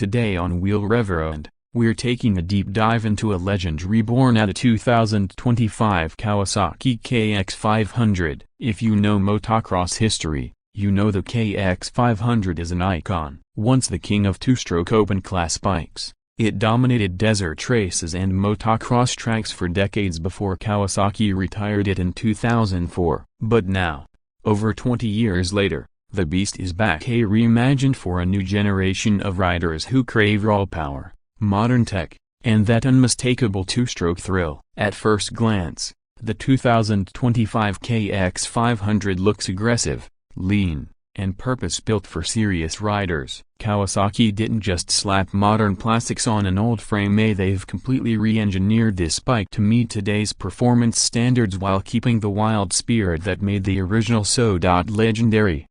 Today on Wheel Rev, we're taking a deep dive into a legend reborn at a 2025 Kawasaki KX 500. If you know motocross history, you know the KX 500 is an icon. Once the king of two-stroke open-class bikes, it dominated desert races and motocross tracks for decades before Kawasaki retired it in 2004. But now, over 20 years later, the beast is back, reimagined for a new generation of riders who crave raw power, modern tech, and that unmistakable two-stroke thrill. At first glance, the 2025 KX 500 looks aggressive, lean, and purpose-built for serious riders. Kawasaki didn't just slap modern plastics on an old frame, they've completely re-engineered this bike to meet today's performance standards while keeping the wild spirit that made the original so legendary.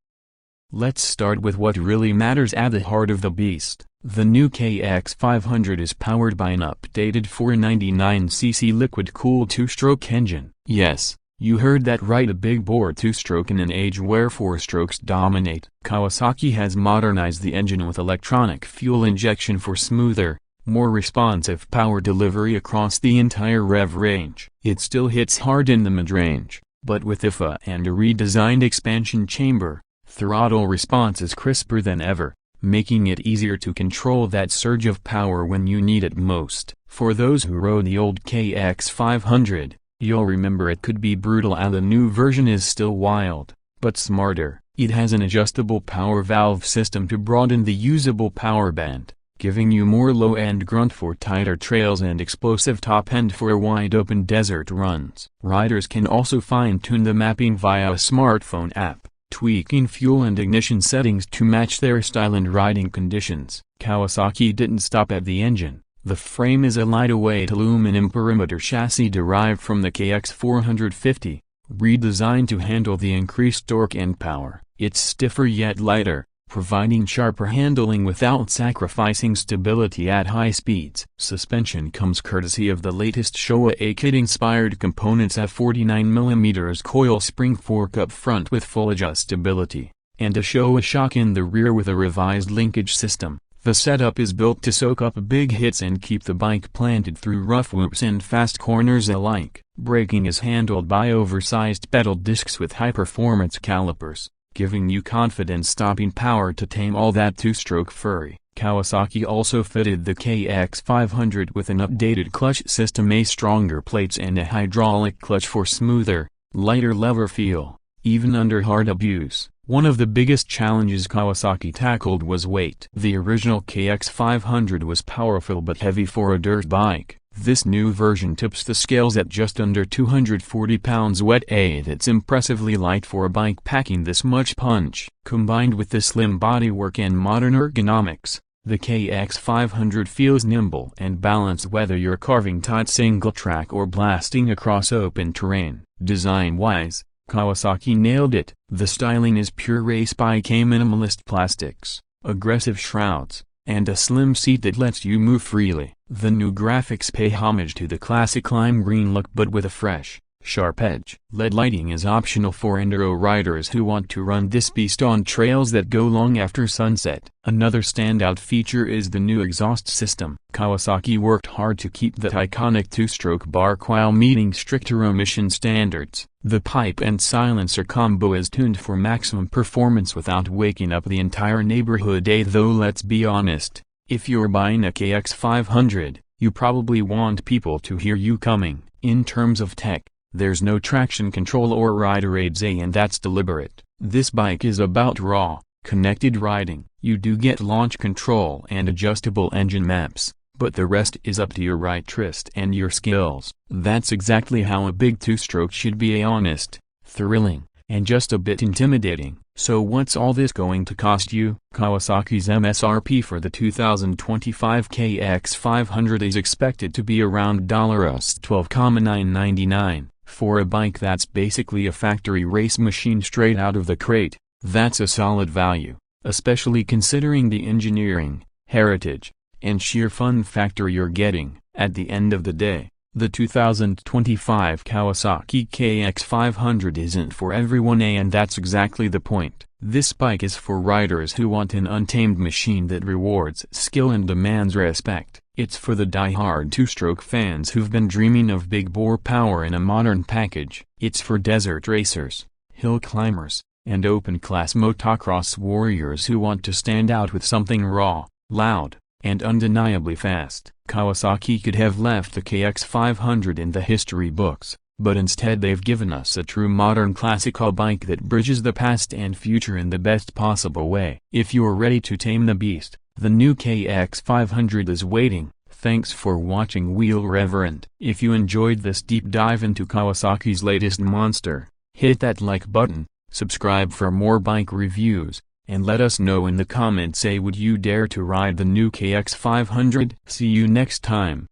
Let's start with what really matters at the heart of the beast. The new KX 500 is powered by an updated 499cc liquid-cooled two-stroke engine. Yes, you heard that right, a big-bore two-stroke in an age where four-strokes dominate. Kawasaki has modernized the engine with electronic fuel injection for smoother, more responsive power delivery across the entire rev range. It still hits hard in the mid-range, but with IFA and a redesigned expansion chamber, throttle response is crisper than ever, making it easier to control that surge of power when you need it most. For those who rode the old KX 500, you'll remember it could be brutal, and the new version is still wild, but smarter. It has an adjustable power valve system to broaden the usable power band, giving you more low-end grunt for tighter trails and explosive top-end for wide-open desert runs. Riders can also fine-tune the mapping via a smartphone app, tweaking fuel and ignition settings to match their style and riding conditions. Kawasaki didn't stop at the engine. The frame is a lightweight aluminum perimeter chassis derived from the KX 450, redesigned to handle the increased torque and power. It's stiffer yet lighter, providing sharper handling without sacrificing stability at high speeds. Suspension comes courtesy of the latest Showa kit-inspired components, a 49mm coil spring fork up front with full adjustability, and a Showa shock in the rear with a revised linkage system. The setup is built to soak up big hits and keep the bike planted through rough whoops and fast corners alike. Braking is handled by oversized pedal discs with high-performance calipers, giving you confident stopping power to tame all that two-stroke fury. Kawasaki also fitted the KX 500 with an updated clutch system, stronger plates and a hydraulic clutch for smoother, lighter lever feel, even under hard abuse. One of the biggest challenges Kawasaki tackled was weight. The original KX 500 was powerful but heavy for a dirt bike. This new version tips the scales at just under 240 pounds wet. That's impressively light for a bike packing this much punch. Combined with the slim bodywork and modern ergonomics, the KX 500 feels nimble and balanced whether you're carving tight single track or blasting across open terrain. Design-wise, Kawasaki nailed it. The styling is pure race bike, minimalist plastics, aggressive shrouds, and a slim seat that lets you move freely. The new graphics pay homage to the classic lime green look but with a fresh, sharp edge. LED lighting is optional for enduro riders who want to run this beast on trails that go long after sunset. Another standout feature is the new exhaust system. Kawasaki worked hard to keep that iconic two-stroke bark while meeting stricter emission standards. The pipe and silencer combo is tuned for maximum performance without waking up the entire neighborhood. Though let's be honest, if you're buying a KX 500, you probably want people to hear you coming. In terms of tech, there's no traction control or rider aids, and that's deliberate. This bike is about raw, connected riding. You do get launch control and adjustable engine maps, but the rest is up to your right wrist and your skills. That's exactly how a big two-stroke should be, honest, thrilling, and just a bit intimidating. So what's all this going to cost you? Kawasaki's MSRP for the 2025 KX 500 is expected to be around $12,999. For a bike that's basically a factory race machine straight out of the crate, that's a solid value, especially considering the engineering, heritage, and sheer fun factor you're getting. At the end of the day, the 2025 Kawasaki KX 500 isn't for everyone, and that's exactly the point. This bike is for riders who want an untamed machine that rewards skill and demands respect. It's for the die-hard two-stroke fans who've been dreaming of big bore power in a modern package. It's for desert racers, hill climbers, and open-class motocross warriors who want to stand out with something raw, loud, and undeniably fast. Kawasaki could have left the KX 500 in the history books, but instead they've given us a true modern classical bike that bridges the past and future in the best possible way. If you're ready to tame the beast, the new KX 500 is waiting. Thanks for watching Wheel Rev, and if you enjoyed this deep dive into Kawasaki's latest monster, hit that like button, subscribe for more bike reviews, and let us know in the comments, say, would you dare to ride the new KX 500? See you next time.